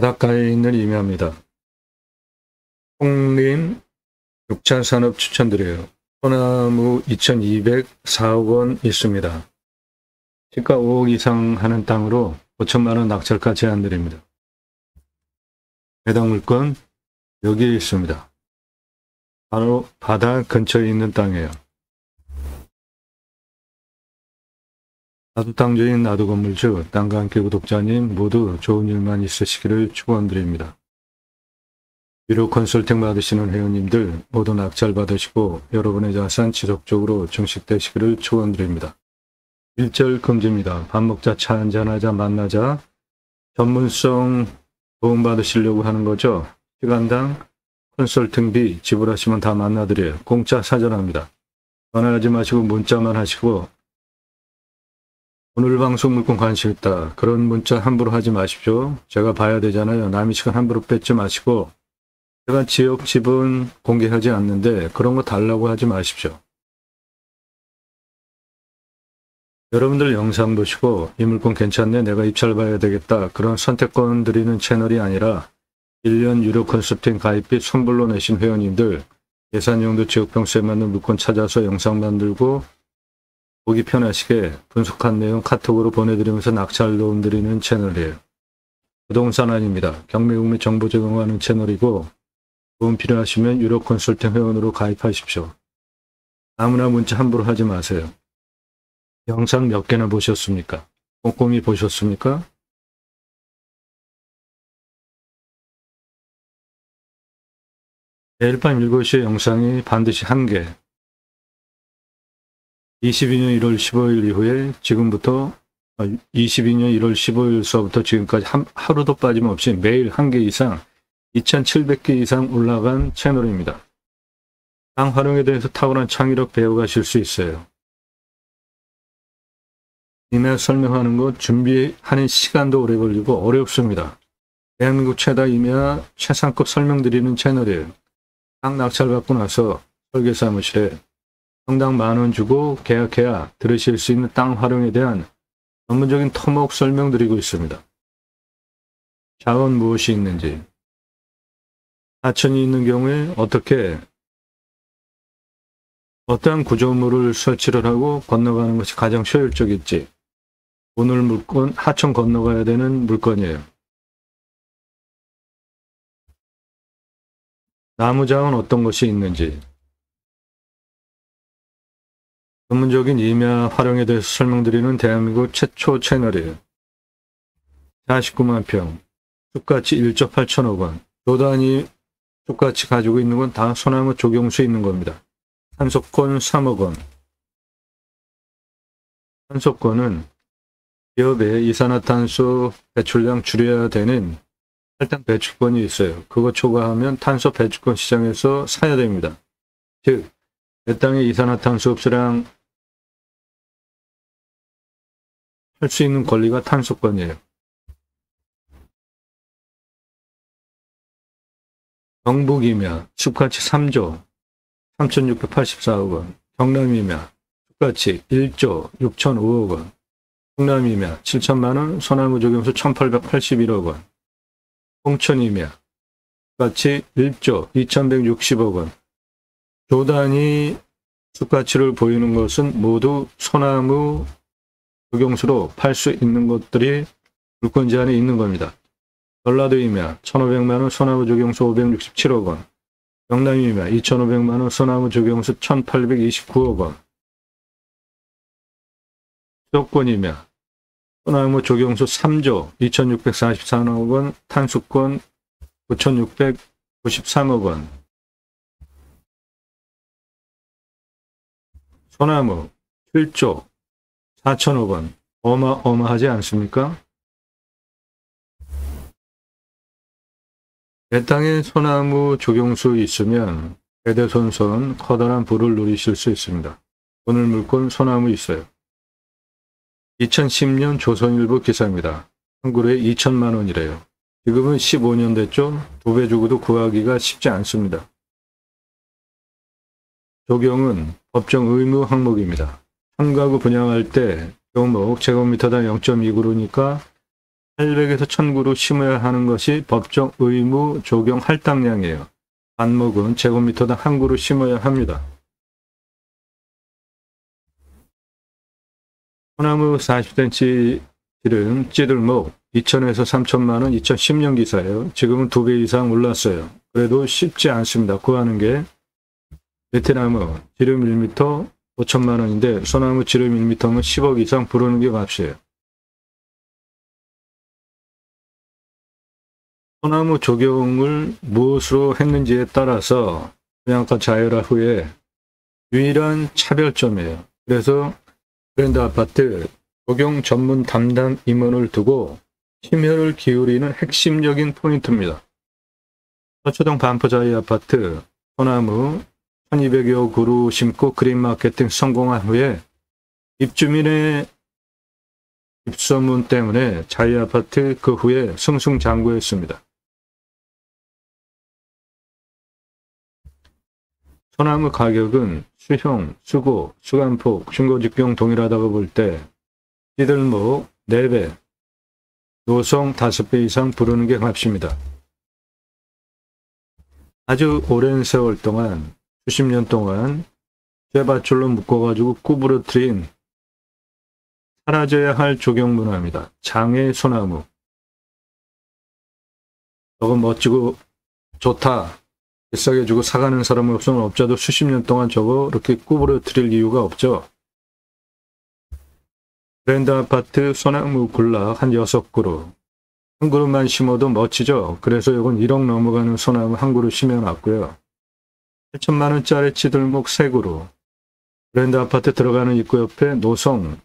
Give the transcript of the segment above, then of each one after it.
바닷가에 있는 임야입니다. 홍림 6차 산업 추천드려요. 소나무 2,204억 원 있습니다. 시가 5억 이상 하는 땅으로 5천만 원 낙찰가 제안드립니다. 해당 물건 여기에 있습니다. 바로 바다 근처에 있는 땅이에요. 나도 땅주인 나도 건물주 땅과 함께 구독자님 모두 좋은 일만 있으시기를 축원드립니다. 유료 컨설팅 받으시는 회원님들 모두 낙찰 받으시고 여러분의 자산 지속적으로 증식되시기를 축원드립니다. 일절 금지입니다. 밥 먹자, 차 한잔하자, 만나자. 전문성 도움 받으시려고 하는 거죠. 시간당 컨설팅비 지불하시면 다 만나드려요. 공짜 사전합니다. 전화하지 마시고 문자만 하시고 오늘 방송 물건 관심 있다. 그런 문자 함부로 하지 마십시오. 제가 봐야 되잖아요. 남의 시간 함부로 뺏지 마시고 제가 지역 지분 공개하지 않는데 그런 거 달라고 하지 마십시오. 여러분들 영상 보시고 이 물건 괜찮네, 내가 입찰 봐야 되겠다, 그런 선택권 드리는 채널이 아니라 1년 유료 컨설팅 가입비 선불로 내신 회원님들 예산용도 지역병수에 맞는 물건 찾아서 영상 만들고 보기 편하시게 분석한 내용 카톡으로 보내드리면서 낙찰 도움 드리는 채널이에요. 부동산 아닙니다. 경매국 및 정보 제공하는 채널이고 도움 필요하시면 유료 컨설팅 회원으로 가입하십시오. 아무나 문자 함부로 하지 마세요. 영상 몇 개나 보셨습니까? 꼼꼼히 보셨습니까? 내일 밤 7시에 영상이 반드시 1개. 22년 1월 15일 이후에 지금부터 22년 1월 15일서부터 지금까지 하루도 빠짐없이 매일 1개 이상 2,700개 이상 올라간 채널입니다. 땅 활용에 대해서 탁월한 창의력 배워가실 수 있어요. 임야 설명하는 거 준비하는 시간도 오래 걸리고 어렵습니다. 대한민국 최다 임야 최상급 설명드리는 채널이에요. 땅 낙찰 받고 나서 설계사무실에 평당 10,000원 주고 계약해야 들으실 수 있는 땅 활용에 대한 전문적인 토목 설명드리고 있습니다. 자원 무엇이 있는지, 하천이 있는 경우에 어떠한 구조물을 설치를 하고 건너가는 것이 가장 효율적일지, 오늘 물건 하천 건너가야 되는 물건이에요. 나무장은 어떤 것이 있는지, 전문적인 임야 활용에 대해서 설명드리는 대한민국 최초 채널이에요. 49만 평, 숲가치 1조 8천억 원, 조단위 숲가치 가지고 있는 건 다 소나무 조경수에 있는 겁니다. 탄소권 3억 원. 탄소권은 기업의 이산화탄소 배출량 줄여야 되는 할당 배출권이 있어요. 그거 초과하면 탄소 배출권 시장에서 사야 됩니다. 즉, 내 땅의 이산화탄소 흡수량 할 수 있는 권리가 탄소권이에요. 경북 임야 숲가치 3조 3,684억 원, 경남 임야 숲가치 1조 6,005억 원, 충남 임야 7천만 원, 소나무 조경수 1,881억 원, 홍천 임야 숲가치 1조 2,160억 원. 조단위 숲가치를 보이는 것은 모두 소나무 조경수로 팔 수 있는 것들이 물건 제한에 있는 겁니다. 전라도 임야 1,500만 원, 소나무 조경수 567억 원, 경남 임야 2,500만 원, 소나무 조경수 1,829억 원, 수도권 임야 소나무 조경수 3조 2,644억 원, 탄수권 9,693억 원, 소나무 7조 4천억 원. 어마어마하지 않습니까? 내 땅에 소나무 조경수 있으면 대대손손 커다란 부를 누리실 수 있습니다. 오늘 물건 소나무 있어요. 2010년 조선일보 기사입니다. 한 그루에 2천만 원이래요. 지금은 15년 됐죠? 2배 주고도 구하기가 쉽지 않습니다. 조경은 법정 의무 항목입니다. 한 가구 분양할 때 교목 제곱미터당 0.2그루니까 800에서 1000그루 심어야 하는 것이 법정 의무 적용 할당량이에요. 반목은 제곱미터당 1그루 심어야 합니다. 소나무 40cm 기름 찌들목 2,000에서 3,000만 원 2010년 기사예요. 지금은 2배 이상 올랐어요. 그래도 쉽지 않습니다. 구하는 게. 베트나무 지름 1m 5천만 원인데 소나무 지름 1m면 10억 이상 부르는 게 값이에요. 소나무 적용을 무엇으로 했는지에 따라서 분양가 자율화 후에 유일한 차별점이에요. 그래서 브랜드 아파트 적용 전문 담당 임원을 두고 심혈을 기울이는 핵심적인 포인트입니다. 서초동 반포자이 아파트 소나무 1200여 그루 심고 그린 마케팅 성공한 후에 입주민의 입소문 때문에 자이 아파트 그 후에 승승장구했습니다. 소나무 가격은 수형, 수고, 수간폭, 중고직경 동일하다고 볼 때 찌들목 4배, 노송 5배 이상 부르는 게 값입니다. 아주 오랜 세월 동안 수십 년 동안 쇠밧줄로 묶어가지고 구부러뜨린 사라져야 할 조경 문화입니다. 장애 소나무. 저거 멋지고 좋다. 비싸게 주고 사가는 사람은 없으면 업자도 수십 년 동안 저거 이렇게 구부러뜨릴 이유가 없죠. 브랜드 아파트 소나무 군락 한 6그루. 한 그루만 심어도 멋지죠. 그래서 이건 1억 넘어가는 소나무 한 그루 심어놨고요. 8천만 원짜리 찌들목 3그루. 브랜드 아파트 들어가는 입구 옆에 노송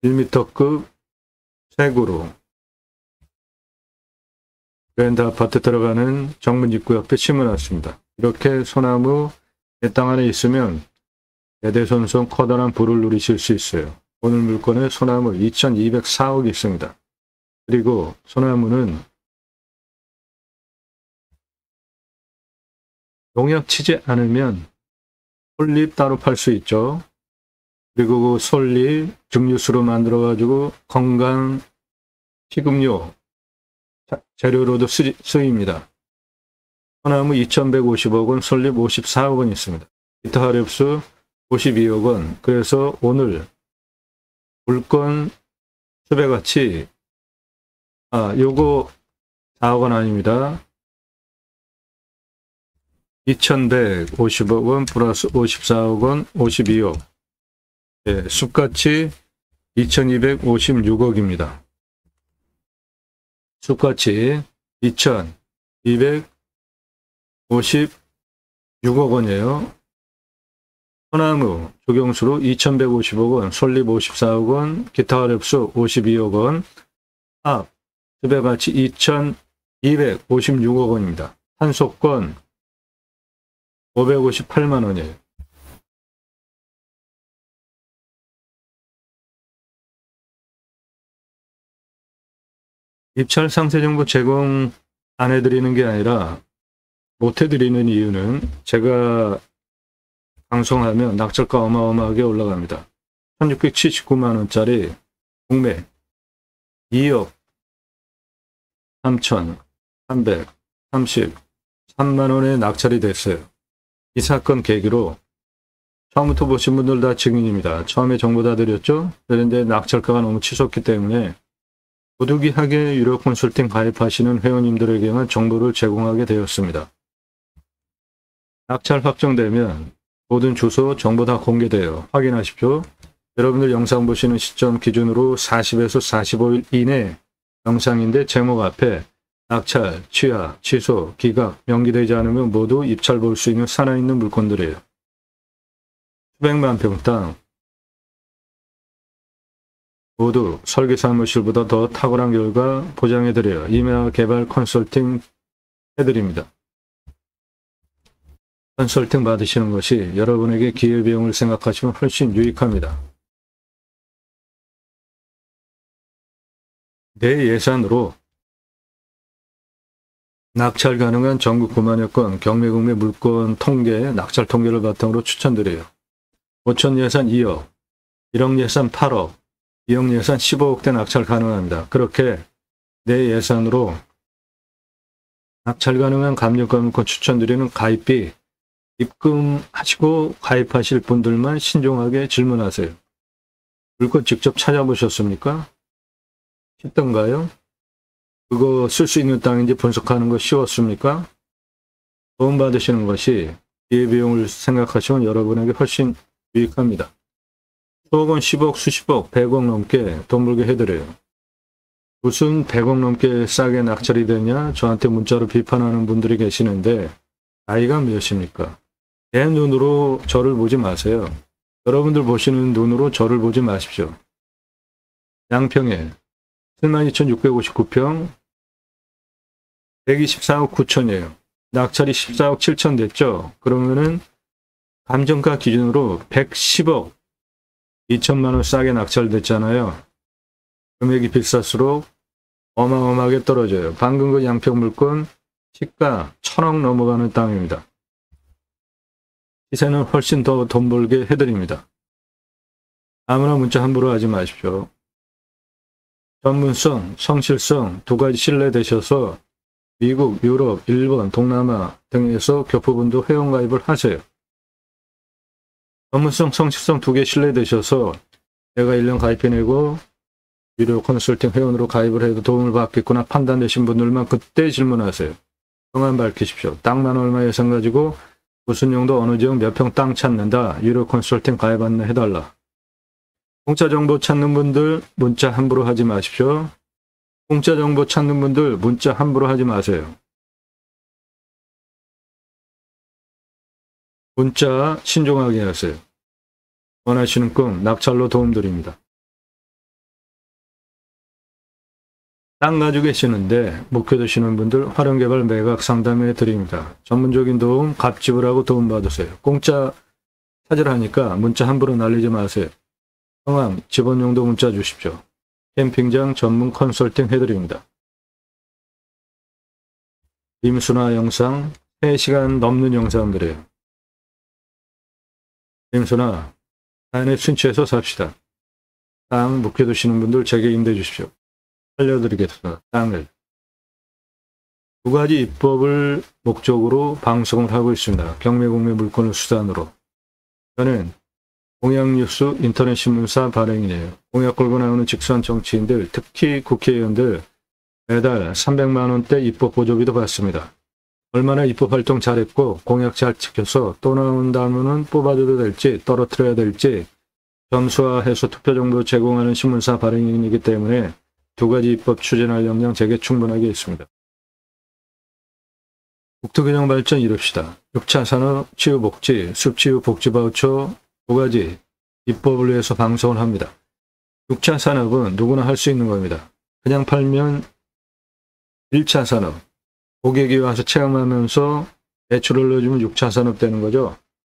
1m급 3그루. 브랜드 아파트 들어가는 정문 입구 옆에 심어놨습니다. 이렇게 소나무 내 땅 안에 있으면 대대손손 커다란 부를 누리실 수 있어요. 오늘 물건에 소나무 2204억이 있습니다. 그리고 소나무는 농약 치지 않으면 솔잎 따로 팔 수 있죠. 그리고 그 솔잎 증류수로 만들어가지고 건강 식음료 재료로도 쓰입니다. 소나무 2150억 원, 솔잎 54억 원 있습니다. 기타 화력수 52억 원. 그래서 오늘 물건 수배가치 요거 4억 원 아닙니다. 2150억 원 플러스 54억 원 52억. 예, 숲가치 2256억입니다. 숲가치 2256억 원이에요. 소나무 조경수로 2150억 원, 솔잎 54억 원, 기타 화력수 52억 원, 합 수배가치 2256억 원입니다. 한속권 558만 원이에요. 입찰 상세 정보 제공 안 해드리는 게 아니라 못 해드리는 이유는 제가 방송하면 낙찰가 어마어마하게 올라갑니다. 1679만 원짜리 공매 2억 3,333만 원에 낙찰이 됐어요. 이 사건 계기로 처음부터 보신 분들 다 증인입니다. 처음에 정보 다 드렸죠? 그런데 낙찰가가 너무 치솟기 때문에 부득이하게 유료 컨설팅 가입하시는 회원님들에게만 정보를 제공하게 되었습니다. 낙찰 확정되면 모든 주소 정보 다 공개돼요. 확인하십시오. 여러분들 영상 보시는 시점 기준으로 40에서 45일 이내 영상인데 제목 앞에 낙찰, 취하, 취소, 기각, 명기되지 않으면 모두 입찰 볼 수 있는 살아있는 물건들이에요. 수백만 평 땅 모두 설계사무실보다 더 탁월한 결과 보장해드려요. 임야 개발 컨설팅 해드립니다. 컨설팅 받으시는 것이 여러분에게 기회비용을 생각하시면 훨씬 유익합니다. 내 예산으로 낙찰 가능한 전국 9만여 건 경매공매 물건 통계, 낙찰 통계를 바탕으로 추천드려요. 5천 예산 2억, 1억 예산 8억, 2억 예산 15억대 낙찰 가능합니다. 그렇게 내 예산으로 낙찰 가능한 감정가 물건 추천드리는 가입비 입금하시고 가입하실 분들만 신중하게 질문하세요. 물건 직접 찾아보셨습니까? 쉽던가요? 그거 쓸 수 있는 땅인지 분석하는 거 쉬웠습니까? 도움받으시는 것이 기회비용을 생각하시면 여러분에게 훨씬 유익합니다. 수억 원, 10억, 수십억, 100억 넘게 돈 벌게 해드려요. 무슨 100억 넘게 싸게 낙찰이 되냐? 저한테 문자로 비판하는 분들이 계시는데 나이가 몇입니까? 내 눈으로 저를 보지 마세요. 여러분들 보시는 눈으로 저를 보지 마십시오. 양평에 72,659평 124억 9천이에요. 낙찰이 14억 7천 됐죠? 그러면은 감정가 기준으로 110억 2천만 원 싸게 낙찰됐잖아요. 금액이 비쌀수록 어마어마하게 떨어져요. 방금 그 양평 물건 시가 1,000억 넘어가는 땅입니다. 시세는 훨씬 더 돈 벌게 해드립니다. 아무나 문자 함부로 하지 마십시오. 전문성, 성실성 두 가지 신뢰되셔서 미국, 유럽, 일본, 동남아 등에서 교포분도 회원가입을 하세요. 전문성, 성실성 두 개 신뢰되셔서 내가 1년 가입해내고 유료 컨설팅 회원으로 가입을 해도 도움을 받겠구나 판단되신 분들만 그때 질문하세요. 성함 밝히십시오. 땅만 얼마 예산 가지고 무슨 용도 어느 지역 몇 평 땅 찾는다. 유료 컨설팅 가입 안내 해달라. 공짜 정보 찾는 분들 문자 함부로 하지 마십시오. 공짜 정보 찾는 분들 문자 함부로 하지 마세요. 문자 신중하게 하세요. 원하시는 꿈 낙찰로 도움드립니다. 땅 가지고 계시는데 목표 되시는 분들 활용개발 매각 상담해 드립니다. 전문적인 도움 값지불 하고 도움받으세요. 공짜 찾으라니까 문자 함부로 날리지 마세요. 성함, 집원용도 문자 주십시오. 캠핑장 전문 컨설팅 해드립니다. 임순화 영상 3시간 넘는 영상들이에요. 임순화 자연에 순치해서 삽시다. 땅 묵혀두시는 분들 제게 임대 주십시오. 알려드리겠습니다. 땅을. 두 가지 입법을 목적으로 방송을 하고 있습니다. 경매공매 물건을 수단으로. 저는 공약뉴스 인터넷 신문사 발행이네요. 공약 걸고 나오는 직선 정치인들, 특히 국회의원들 매달 300만 원대 입법 보조비도 받습니다. 얼마나 입법 활동 잘했고 공약 잘 지켜서 또 나온다면은 뽑아줘도 될지 떨어뜨려야 될지 점수화해서 투표 정보 제공하는 신문사 발행인이기 때문에 두 가지 입법 추진할 역량 제게 충분하게 있습니다. 국토균형 발전 이룹시다. 6차 산업 치유복지, 숲치유 복지바우처 두 가지 입법을 위해서 방송을 합니다. 6차 산업은 누구나 할 수 있는 겁니다. 그냥 팔면 1차 산업, 고객이 와서 체험하면서 매출을 넣어주면 6차 산업 되는 거죠.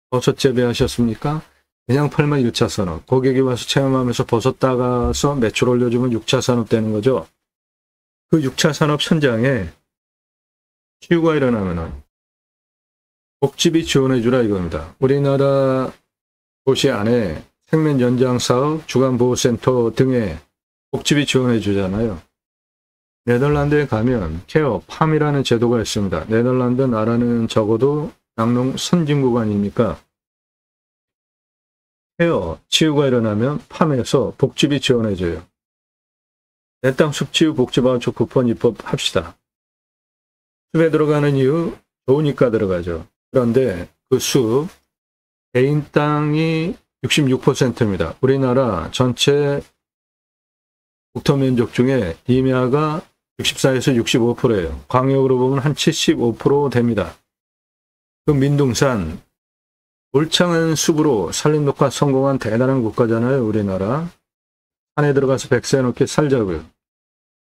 버섯 재배하셨습니까? 그냥 팔면 1차 산업, 고객이 와서 체험하면서 버섯 따가서 매출 올려주면 6차 산업 되는 거죠. 그 6차 산업 현장에 치유가 일어나면 복지비 지원해주라 이겁니다. 우리나라 도시 안에 생면 연장 사업, 주간보호센터 등에 복지비 지원해 주잖아요. 네덜란드에 가면 케어, 팜이라는 제도가 있습니다. 네덜란드 나라는 적어도 낙농 선진국 아닙니까? 케어, 치유가 일어나면 팜에서 복지비 지원해 줘요. 내 땅 숲치유 복지바우처 쿠폰 입법합시다. 숲에 들어가는 이유 좋으니까 들어가죠. 그런데 그 숲 개인 땅이 66%입니다. 우리나라 전체 국토 면적 중에 임야가 64에서 65%예요. 광역으로 보면 한 75% 됩니다. 그 민둥산 울창한 숲으로 산림 녹화 성공한 대단한 국가잖아요. 우리나라. 산에 들어가서 백세 넘게 살자고요.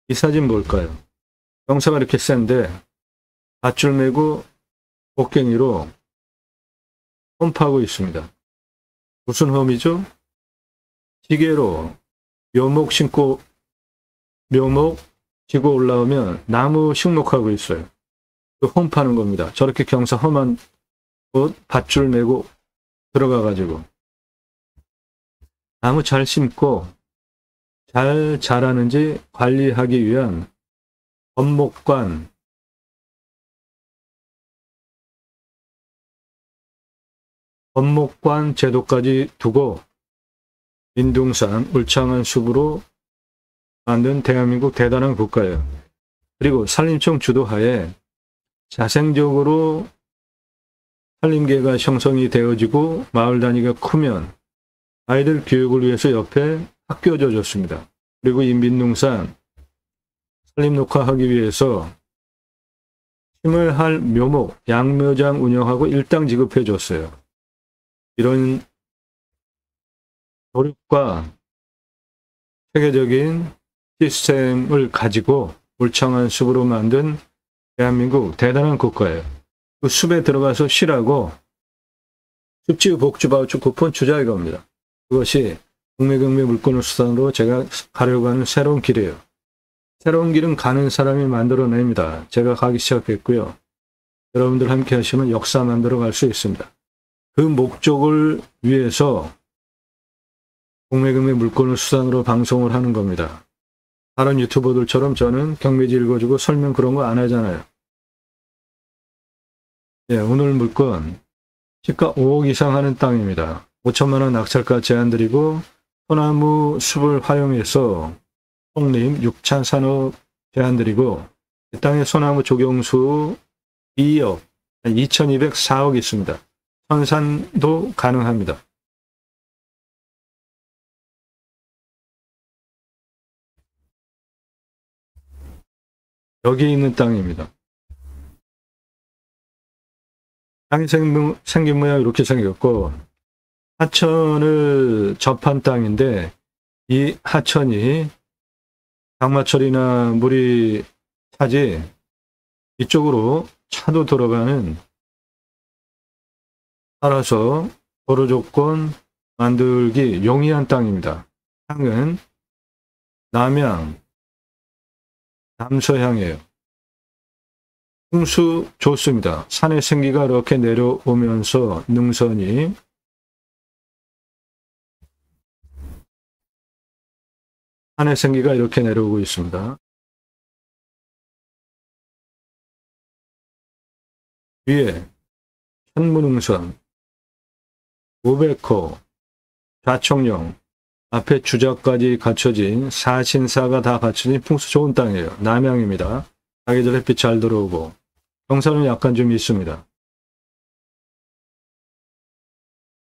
이 사진 뭘까요? 경사가 이렇게 센데 밧줄 메고 곡괭이로 홈파고 있습니다. 무슨 홈이죠? 지게로 묘목 심고 묘목 지고 올라오면 나무 식목하고 있어요. 그 홈파는 겁니다. 저렇게 경사 험한 곳 밧줄 메고 들어가 가지고 나무 잘 심고 잘 자라는지 관리하기 위한 법목관 제도까지 두고 민둥산 울창한 숲으로 만든 대한민국 대단한 국가예요. 그리고 산림청 주도하에 자생적으로 산림계가 형성이 되어지고 마을 단위가 크면 아이들 교육을 위해서 옆에 학교져 줬습니다. 그리고 이 민둥산 산림 녹화하기 위해서 심을 할 묘목, 양묘장 운영하고 일당 지급해 줬어요. 이런 노력과 체계적인 시스템을 가지고 울창한 숲으로 만든 대한민국 대단한 국가예요. 그 숲에 들어가서 쉬라고 숲지우 복지바우처 쿠폰 주자 이겁니다. 그것이 국내경매 물건을 수단으로 제가 가려고 하는 새로운 길이에요. 새로운 길은 가는 사람이 만들어냅니다. 제가 가기 시작했고요. 여러분들 함께 하시면 역사 만들어 갈 수 있습니다. 그 목적을 위해서 국내경매 물건을 수단으로 방송을 하는 겁니다. 다른 유튜버들처럼 저는 경매지 읽어주고 설명 그런 거 안 하잖아요. 예, 오늘 물건 시가 5억 이상 하는 땅입니다. 5천만 원 낙찰가 제한드리고 소나무 숲을 활용해서 송림 6차 산업 제한드리고 이 땅에 소나무 조경수 2억, 2204억 있습니다. 선산도 가능합니다. 여기 있는 땅입니다. 땅이 생긴 모양 이렇게 생겼고 하천을 접한 땅인데 이 하천이 장마철이나 물이 차지 이쪽으로 차도 들어가는 따라서 도로 조건 만들기 용이한 땅입니다. 향은 남향, 남서향이에요. 풍수 좋습니다. 산의 생기가 이렇게 내려오면서 능선이 산의 생기가 이렇게 내려오고 있습니다. 위에 천문능선, 우백호, 좌청령, 앞에 주자까지 갖춰진 사신사가 다 갖춰진 풍수 좋은 땅이에요. 남향입니다. 사계절 햇빛 잘 들어오고 경사는 약간 좀 있습니다.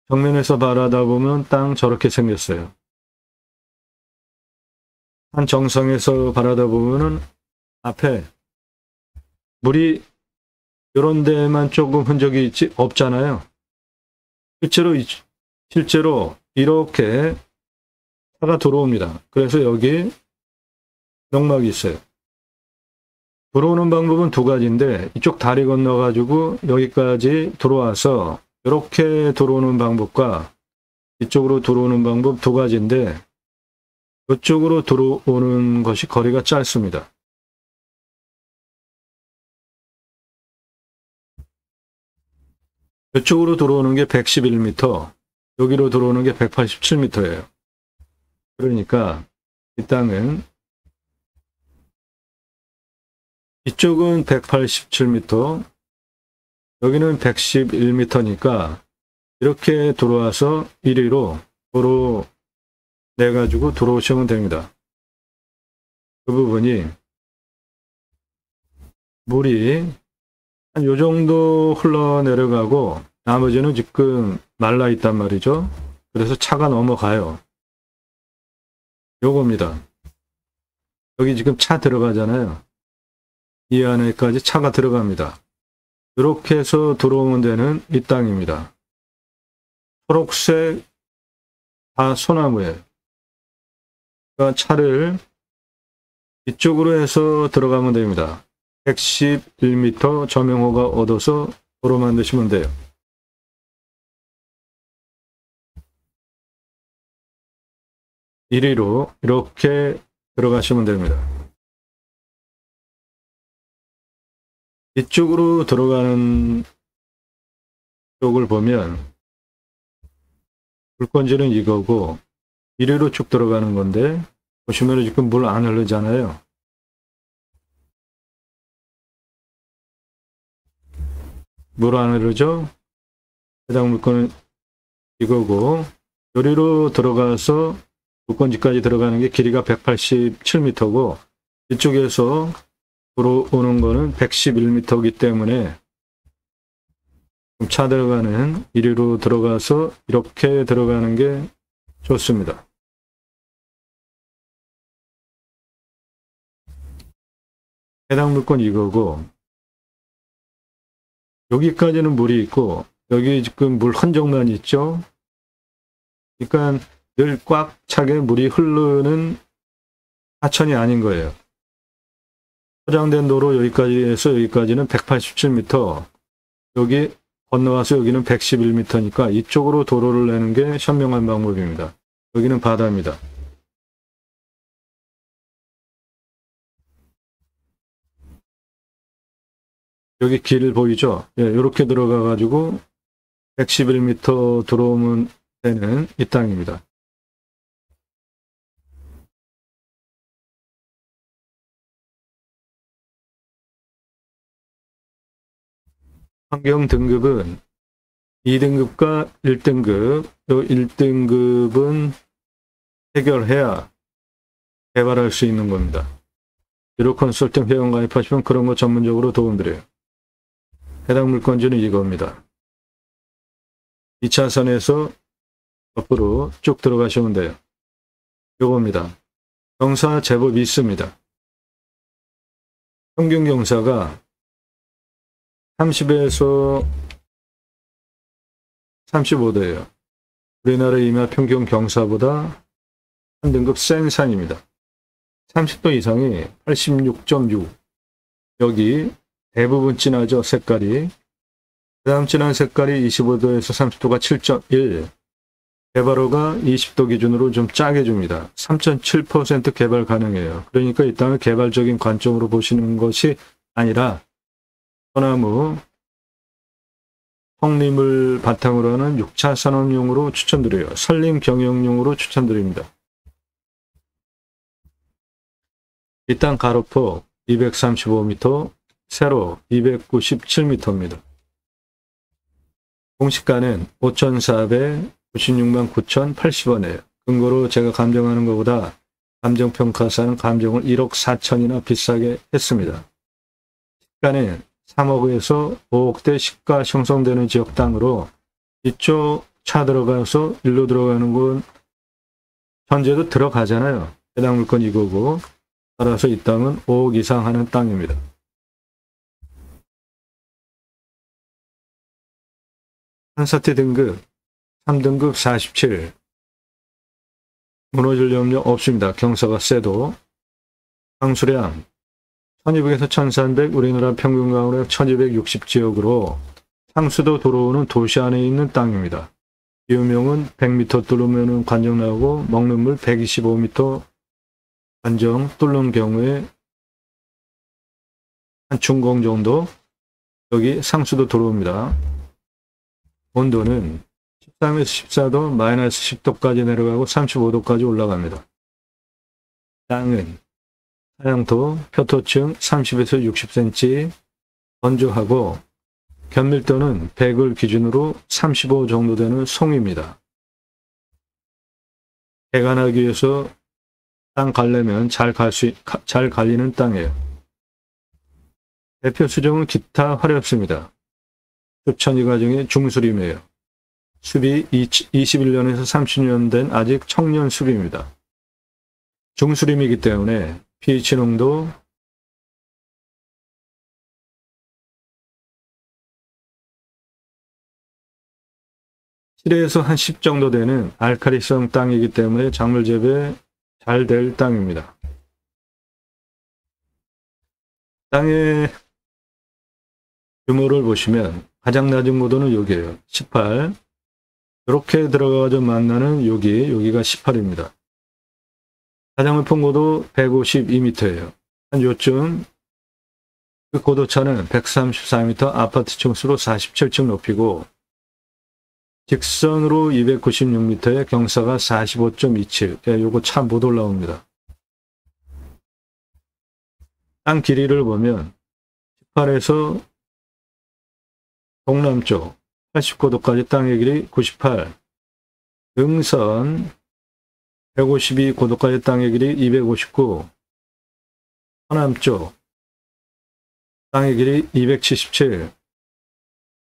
정면에서 바라다 보면 땅 저렇게 생겼어요. 한 정상에서 바라다 보면은 앞에 물이 이런 데만 조금 흔적이 없잖아요. 실제로 이렇게 차가 들어옵니다. 그래서 여기 명막이 있어요. 들어오는 방법은 두 가지인데 이쪽 다리 건너가지고 여기까지 들어와서 이렇게 들어오는 방법과 이쪽으로 들어오는 방법 두 가지인데 이쪽으로 들어오는 것이 거리가 짧습니다. 이쪽으로 들어오는 게 111m, 여기로 들어오는 게 187m예요. 그러니까 이 땅은 이쪽은 187m, 여기는 111m니까 이렇게 들어와서 이리로 도로 내가지고 들어오시면 됩니다. 그 부분이 물이 한 요 정도 흘러내려가고 나머지는 지금 말라 있단 말이죠. 그래서 차가 넘어가요. 요겁니다. 여기 지금 차 들어가잖아요. 이 안에까지 차가 들어갑니다. 이렇게 해서 들어오는 데는 이 땅입니다. 초록색 다 소나무예요. 그러니까 차를 이쪽으로 해서 들어가면 됩니다. 111m 저명호가 얻어서 도로 만드시면 돼요. 이리로 이렇게 들어가시면 됩니다. 이쪽으로 들어가는 쪽을 보면 물건지는 이거고 이리로 쭉 들어가는 건데 보시면 지금 물 안 흐르잖아요. 물 안 흐르죠? 해당 물건은 이거고, 요리로 들어가서 물건지까지 들어가는 게 길이가 187m고, 이쪽에서 들어오는 거는 111m이기 때문에 차 들어가는 이리로 들어가서 이렇게 들어가는 게 좋습니다. 해당 물건 이거고, 여기까지는 물이 있고 여기 지금 물 흔적만 있죠. 그러니까 늘 꽉 차게 물이 흐르는 하천이 아닌 거예요. 포장된 도로 여기까지에서 여기까지는 187m, 여기 건너와서 여기는 111m니까 이쪽으로 도로를 내는 게 현명한 방법입니다. 여기는 바다입니다. 여기 길 보이죠? 예, 이렇게 들어가 가지고 111m 들어오면 되는 이 땅입니다. 환경 등급은 2등급과 1등급, 요 1등급은 해결해야 개발할 수 있는 겁니다. 유로 컨설팅 회원 가입하시면 그런 거 전문적으로 도움드려요. 해당 물건지는 이겁니다. 2차선에서 옆으로 쭉 들어가시면 돼요. 요겁니다. 경사 제법 있습니다. 평균 경사가 30에서 35도예요. 우리나라 임야 평균 경사보다 한 등급 센 산입니다. 30도 이상이 86.6. 여기 대부분 진하죠, 색깔이. 그 다음 진한 색깔이 25도에서 30도가 7.1. 개발호가 20도 기준으로 좀 짜게 줍니다. 3.7% 개발 가능해요. 그러니까 이 땅을 개발적인 관점으로 보시는 것이 아니라 소나무, 성림을 바탕으로 하는 6차 산업용으로 추천드려요. 산림 경영용으로 추천드립니다. 이 땅 가로폭 235m, 세로 297m입니다. 공시가는 5,496만 9,080원이에요. 근거로 제가 감정하는 것보다 감정평가사는 감정을 1억 4천이나 비싸게 했습니다. 시가는 3억에서 5억대 시가 형성되는 지역 땅으로 이쪽 차 들어가서 일로 들어가는 건 현재도 들어가잖아요. 해당 물건 이거고, 따라서 이 땅은 5억 이상 하는 땅입니다. 한사태 등급 3등급 47. 무너질 염려 없습니다. 경사가 세도. 상수량 1200에서 1300, 우리나라 평균 가구력 1260 지역으로 상수도 들어오는 도시 안에 있는 땅입니다. 비용은 100m 뚫으면 관정 나오고, 먹는 물 125m 관정 뚫는 경우에 한 중공 정도 여기 상수도 들어옵니다. 온도는 13에서 14도, 마이너스 10도까지 내려가고 35도까지 올라갑니다. 땅은 하양토, 표토층 30에서 60cm, 건조하고 견밀도는 100을 기준으로 35 정도 되는 송입니다. 해가 나기 위해서 땅 갈려면 잘 갈리는 땅이에요. 대표 수종은 기타 화렵습니다. 습천이 과정의 중수림이에요. 숲이 21년에서 30년 된 아직 청년 숲입니다. 중수림이기 때문에 pH 농도 7에서 한 10 정도 되는 알칼리성 땅이기 때문에 작물 재배 잘 될 땅입니다. 땅의 규모를 보시면 가장 낮은 고도는 여기에요. 18. 이렇게 들어가서 만나는 여기가 18입니다. 가장 높은 고도 152m예요. 한 요쯤 그 고도차는 134m, 아파트 층수로 47층 높이고 직선으로 296m에 경사가 45.27. 요거 차 못 올라옵니다. 땅 길이를 보면 18에서 동남쪽 89도까지 땅의 길이 98, 능선 152고도까지 땅의 길이 259, 서남쪽 땅의 길이 277,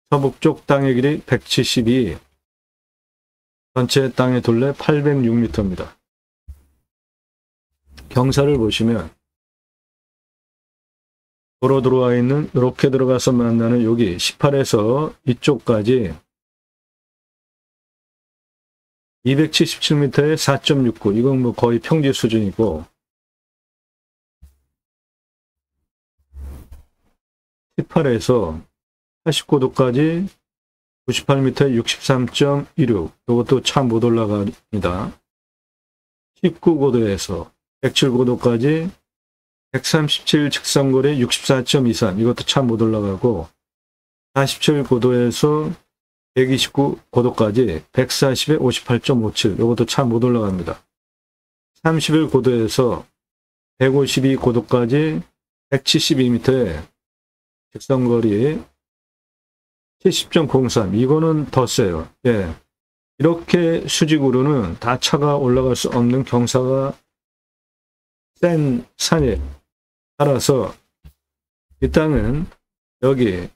서북쪽 땅의 길이 172, 전체 땅의 둘레 806m입니다. 경사를 보시면 도로 들어와 있는 이렇게 들어가서 만나는 여기 18에서 이쪽까지 277m에 4.69, 이건 뭐 거의 평지 수준이고 18에서 89도까지 98m에 63.16, 이것도 참 못 올라갑니다. 19고도에서 107고도까지 137 직선거리 64.23, 이것도 참 못 올라가고 47고도에서 129고도까지 140에 58.57, 이것도 참 못 올라갑니다. 31고도에서 152고도까지 172m에 직선거리 70.03, 이거는 더 세요. 예. 이렇게 수직으로는 다 차가 올라갈 수 없는 경사가 센 산이에요. 따라서 이 땅은 여기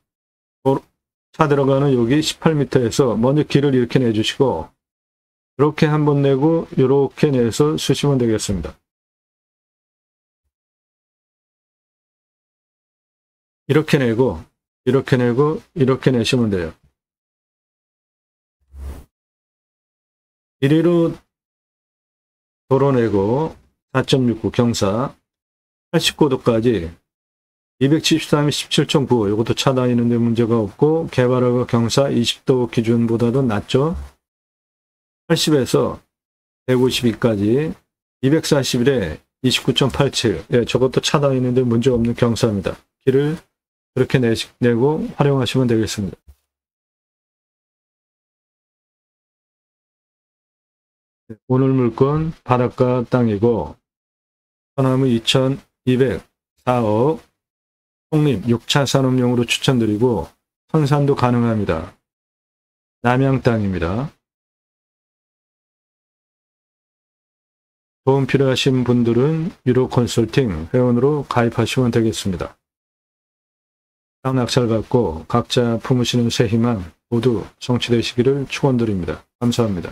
차 들어가는 여기 18m에서 먼저 길을 이렇게 내주시고 이렇게 한번 내고 이렇게 내서 쓰시면 되겠습니다. 이렇게 내고 이렇게 내고 이렇게 내시면 돼요. 이리로 도로 내고 4.69 경사 80고도까지 273에 17.95, 이것도 차 다니는데 문제가 없고 개발허가 경사 20도 기준보다도 낮죠. 80에서 152까지 241에 29.87, 예, 저것도 차 다니는데 문제 없는 경사입니다. 길을 그렇게 내고 활용하시면 되겠습니다. 오늘 물건 바닷가 땅이고 소나무 2204억, 홍림 6차 산업용으로 추천드리고 선산도 가능합니다. 남양 땅입니다. 도움 필요하신 분들은 유로 컨설팅 회원으로 가입하시면 되겠습니다. 땅 낙찰 받고 각자 품으시는 새 희망 모두 성취되시기를 축원드립니다. 감사합니다.